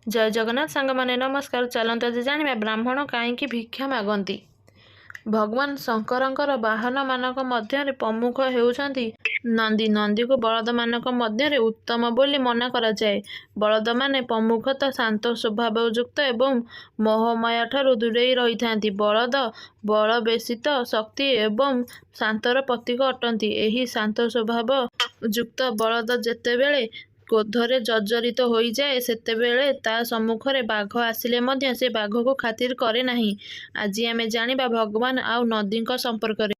ଜୟ ଜଗନ୍ନାଥ ସାଙ୍ଗମାନେ ନମସ୍କାର। ଚାଲନ୍ତୁ ଆଜି ଜାଣିବା ବ୍ରାହ୍ମଣ କାହିଁକି ଭିକ୍ଷା ମାଗନ୍ତି। ଭଗବାନ ଶଙ୍କରଙ୍କର ବାହନମାନଙ୍କ ମଧ୍ୟରେ ପ୍ରମୁଖ ହେଉଛନ୍ତି ନନ୍ଦୀ। ନନ୍ଦୀକୁ ବଳଦମାନଙ୍କ ମଧ୍ୟରେ ଉତ୍ତମ ବୋଲି ମନା କରାଯାଏ। ବଳଦମାନେ ପ୍ରମୁଖତଃ ଶାନ୍ତ ସ୍ୱଭାବଯୁକ୍ତ ଏବଂ ମୋହମାୟାଠାରୁ ଦୂରେଇ ରହିଥାନ୍ତି। ବଳଦ ବଳବେଶିତ ଶକ୍ତି ଏବଂ ଶାନ୍ତର ପ୍ରତୀକ ଅଟନ୍ତି। ଏହି ଶାନ୍ତ ସ୍ୱଭାବ ଯୁକ୍ତ ବଳଦ ଯେତେବେଳେ କ୍ରୋଧରେ ଜର୍ଜରିତ ହୋଇଯାଏ ସେତେବେଳେ ତା ସମ୍ମୁଖରେ ବାଘ ଆସିଲେ ମଧ୍ୟ ସେ ବାଘକୁ ଖାତିର କରେ ନାହିଁ। ଆଜି ଆମେ ଜାଣିବା ଭଗବାନ ଆଉ ନନ୍ଦୀଙ୍କ ସମ୍ପର୍କରେ,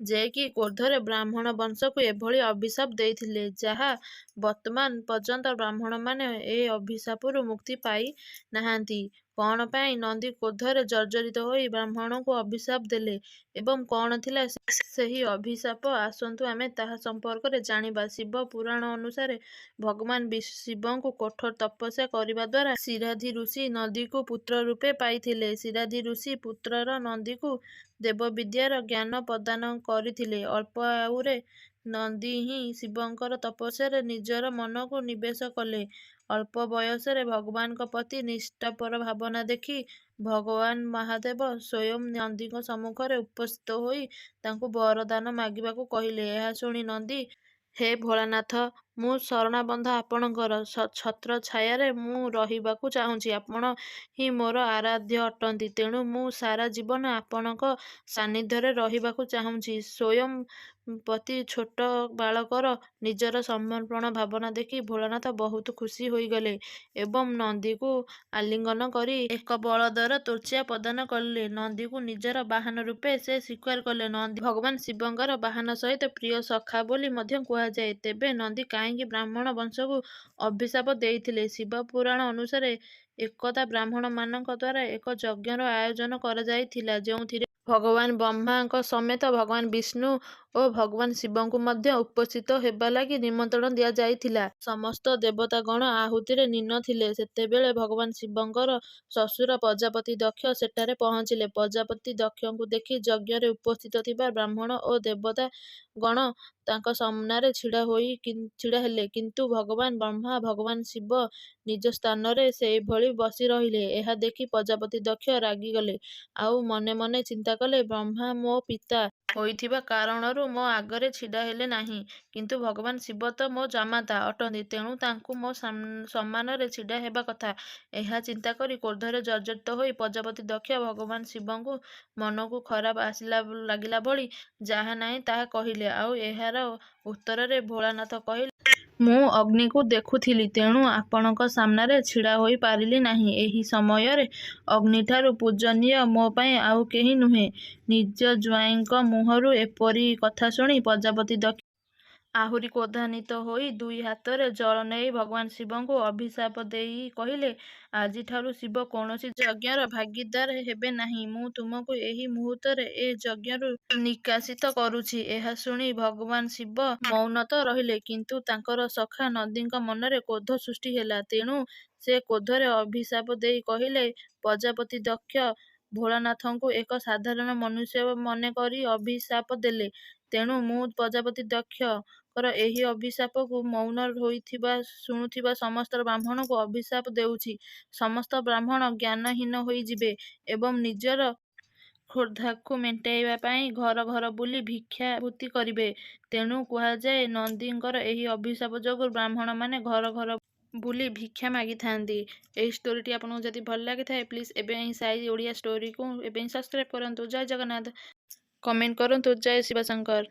ଯେ କି କ୍ରୋଧରେ ବ୍ରାହ୍ମଣ ବଂଶକୁ ଏଭଳି ଅଭିଶାପ ଦେଇଥିଲେ, ଯାହା ବର୍ତ୍ତମାନ ପର୍ଯ୍ୟନ୍ତ ବ୍ରାହ୍ମଣମାନେ ଏ ଅଭିଶାପରୁ ମୁକ୍ତି ପାଇ ନାହାନ୍ତି। କଣ ପାଇଁ ନନ୍ଦୀ କ୍ରୋଧରେ ଜର୍ଜରିତ ହୋଇ ବ୍ରାହ୍ମଣଙ୍କୁ ଅଭିଶାପ ଦେଲେ ଏବଂ କଣ ଥିଲା ସେହି ଅଭିଶାପ? ଆସନ୍ତୁ ଆମେ ତାହା ସମ୍ପର୍କରେ ଜାଣିବା। ଶିବ ପୁରାଣ ଅନୁସାରେ ଭଗବାନ ଶିବଙ୍କୁ କଠୋର ତପସ୍ୟା କରିବା ଦ୍ୱାରା ଶିରାଧି ଋଷି ନନ୍ଦୀକୁ ପୁତ୍ର ରୂପେ ପାଇଥିଲେ। ଶିରାଧି ଋଷି ପୁତ୍ରର ନନ୍ଦୀକୁ ଦେବବିଦ୍ୟାର ଜ୍ଞାନ ପ୍ରଦାନ କରିଥିଲେ। ଅଳ୍ପ ଆୟୁରେ ନନ୍ଦୀ ହିଁ ଶିବଙ୍କର ତପସ୍ୟାରେ ନିଜର ମନକୁ ନିବେଶ କଲେ। ଅଳ୍ପ ବୟସରେ ଭଗବାନଙ୍କ ପ୍ରତି ନିଷ୍ଠାପର ଭାବନା ଦେଖି ଭଗବାନ ମହାଦେବ ସ୍ୱୟଂ ନନ୍ଦୀଙ୍କ ସମ୍ମୁଖରେ ଉପସ୍ଥିତ ହୋଇ ତାଙ୍କୁ ବରଦାନ ମାଗିବାକୁ କହିଲେ। ଏହା ଶୁଣି ନନ୍ଦୀ, ହେ ଭୋଳାନାଥ, ମୁଁ ଶରଣାବଦ୍ଧ ଆପଣଙ୍କର ଛତ୍ର ଛାୟାରେ ମୁଁ ରହିବାକୁ ଚାହୁଁଛି। ଆପଣ ହିଁ ମୋର ଆରାଧ୍ୟ ଅଟନ୍ତି, ତେଣୁ ମୁଁ ସାରା ଜୀବନ ଆପଣଙ୍କ ସାନ୍ନିଧ୍ୟରେ ରହିବାକୁ ଚାହୁଁଛି। ସ୍ୱୟଂ ପ୍ରତି ଛୋଟ ବାଳକର ନିଜର ସମର୍ପଣ ଭାବନା ଦେଖି ଭୋଳାନାଥ ବହୁତ ଖୁସି ହୋଇଗଲେ ଏବଂ ନନ୍ଦୀକୁ ଆଲିଙ୍ଗନ କରି ଏକ ବଳଦର ତ୍ୱଚା ପ୍ରଦାନ କଲେ। ନନ୍ଦୀକୁ ନିଜର ବାହନ ରୂପେ ସେ ସ୍ୱୀକାର କଲେ। ନନ୍ଦୀ ଭଗବାନ ଶିବଙ୍କର ବାହନ ସହିତ ପ୍ରିୟ ସଖା ବୋଲି ମଧ୍ୟ କୁହାଯାଏ। ତେବେ ନନ୍ଦୀ କାହିଁକି ବ୍ରାହ୍ମଣ ବଂଶକୁ ଅଭିଶାପ ଦେଇଥିଲେ? ଶିବ ପୁରାଣ ଅନୁସାରେ ଏକଦା ବ୍ରାହ୍ମଣମାନଙ୍କ ଦ୍ୱାରା ଏକ ଯଜ୍ଞର ଆୟୋଜନ କରାଯାଇଥିଲା, ଯେଉଁଥିରେ ଭଗବାନ ବ୍ରହ୍ମାଙ୍କ ସମେତ ଭଗବାନ ବିଷ୍ଣୁ ଓ ଭଗବାନ ଶିବଙ୍କୁ ମଧ୍ୟ ଉପସ୍ଥିତ ହେବା ଲାଗି ନିମନ୍ତ୍ରଣ ଦିଆଯାଇଥିଲା। ସମସ୍ତ ଦେବତାଗଣ ଆହୁତିରେ ନୀନ ଥିଲେ। ସେତେବେଳେ ଭଗବାନ ଶିବଙ୍କର ଶ୍ୱଶୁର ପ୍ରଜାପତି ଦକ୍ଷ ସେଠାରେ ପହଞ୍ଚିଲେ। ପ୍ରଜାପତି ଦକ୍ଷଙ୍କୁ ଦେଖି ଯଜ୍ଞରେ ଉପସ୍ଥିତ ଥିବା ବ୍ରାହ୍ମଣ ଓ ଦେବତା ଗଣ ତାଙ୍କ ସାମ୍ନାରେ ଛିଡ଼ା ହେଲେ, କିନ୍ତୁ ଭଗବାନ ବ୍ରହ୍ମା ଭଗବାନ ଶିବ ନିଜ ସ୍ଥାନରେ ସେଇଭଳି ବସି ରହିଲେ। ଏହା ଦେଖି ପ୍ରଜାପତି ଦକ୍ଷ ରାଗିଗଲେ ଆଉ ମନେ ମନେ ଚିନ୍ତା କଲେ, ବ୍ରହ୍ମା ମୋ ପିତା ହୋଇଥିବା କାରଣରୁ ମୋ ଆଗରେ ଛିଡ଼ା ହେଲେ ନାହିଁ, କିନ୍ତୁ ଭଗବାନ ଶିବ ତ ମୋ ଜାମାତା ଅଟନ୍ତି, ତେଣୁ ତାଙ୍କୁ ମୋ ସମ୍ମାନରେ ଛିଡ଼ା ହେବା କଥା। ଏହା ଚିନ୍ତା କରି କ୍ରୋଧରେ ଜର୍ଜରିତ ହୋଇ ପ୍ରଜାପତି ଦକ୍ଷ ଭଗବାନ ଶିବଙ୍କୁ ମନକୁ ଖରାପ ଲାଗିଲା ଭଳି ଯାହା ନାହିଁ ତାହା କହିଲେ। ଆଉ ଏହାର ଉତ୍ତରରେ ଭୋଳାନାଥ କହିଲେ, ମୁଁ ଅଗ୍ନିକୁ ଦେଖୁଥିଲି, ତେଣୁ ଆପଣଙ୍କ ସାମ୍ନାରେ ଛିଡ଼ା ହୋଇ ପାରିଲି ନାହିଁ। ଏହି ସମୟରେ ଅଗ୍ନିଠାରୁ ପୂଜନୀୟ ମୋ ପାଇଁ ଆଉ କେହି ନୁହେଁ। ନିଜ ଜ୍ୱାଇଁଙ୍କ ମୁହଁରୁ ଏପରି କଥା ଶୁଣି ପ୍ରଜାପତି ଦକ୍ଷ ଆହୁରି କ୍ରୋଧାନ୍ୱିତ ହୋଇ ଦୁଇ ହାତରେ ଜଳ ନେଇ ଭଗବାନ ଶିବଙ୍କୁ ଅଭିଶାପ ଦେଇ କହିଲେ, ଆଜିଠାରୁ ଶିବ କୌଣସି ଯଜ୍ଞର ଭାଗୀଦାର ହେବେ ନାହିଁ। ମୁଁ ତୁମକୁ ଏହି ମୁହୂର୍ତ୍ତରେ ଏ ଯଜ୍ଞରୁ ନିଷ୍କାସିତ କରୁଛି। ଏହା ଶୁଣି ଭଗବାନ ଶିବ ମୌନ ତ ରହିଲେ, କିନ୍ତୁ ତାଙ୍କର ସଖା ନନ୍ଦୀଙ୍କ ମନରେ କ୍ରୋଧ ସୃଷ୍ଟି ହେଲା। ତେଣୁ ସେ କ୍ରୋଧରେ ଅଭିଶାପ ଦେଇ କହିଲେ, ପ୍ରଜାପତି ଦକ୍ଷ ଭୋଳାନାଥଙ୍କୁ ଏକ ସାଧାରଣ ମନୁଷ୍ୟ ମନେ କରି ଅଭିଶାପ ଦେଲେ, ତେଣୁ ମୁଁ ପ୍ରଜାପତି ଦକ୍ଷଙ୍କର ଏହି ଅଭିଶାପକୁ ମୌନ ହୋଇଥିବା ଶୁଣୁଥିବା ସମସ୍ତ ବ୍ରାହ୍ମଣଙ୍କୁ ଅଭିଶାପ ଦେଉଛି। ସମସ୍ତ ବ୍ରାହ୍ମଣ ଜ୍ଞାନହୀନ ହୋଇଯିବେ ଏବଂ ନିଜର କ୍ରୋଧକୁ ମେଣ୍ଟାଇବା ପାଇଁ ଘର ଘର ବୁଲି ଭିକ୍ଷାବୃତ୍ତି କରିବେ। ତେଣୁ କୁହାଯାଏ, ନନ୍ଦୀଙ୍କର ଏହି ଅଭିଶାପ ଯୋଗୁଁ ବ୍ରାହ୍ମଣମାନେ ଘର ଘର ବୁଲି ଭିକ୍ଷା ମାଗିଥାନ୍ତି। ଏହି ଷ୍ଟୋରିଟି ଆପଣଙ୍କୁ ଯଦି ଭଲ ଲାଗିଥାଏ, ପ୍ଲିଜ୍ ଏବେ ହିଁ ସାଇ ଓଡ଼ିଆ ଷ୍ଟୋରିକୁ ଏବେ ହିଁ ସବସ୍କ୍ରାଇବ୍ କରନ୍ତୁ। ଜୟ ଜଗନ୍ନାଥ। କମେଣ୍ଟ କରନ୍ତୁ, ଜୟ ଶିବ ଶଙ୍କର।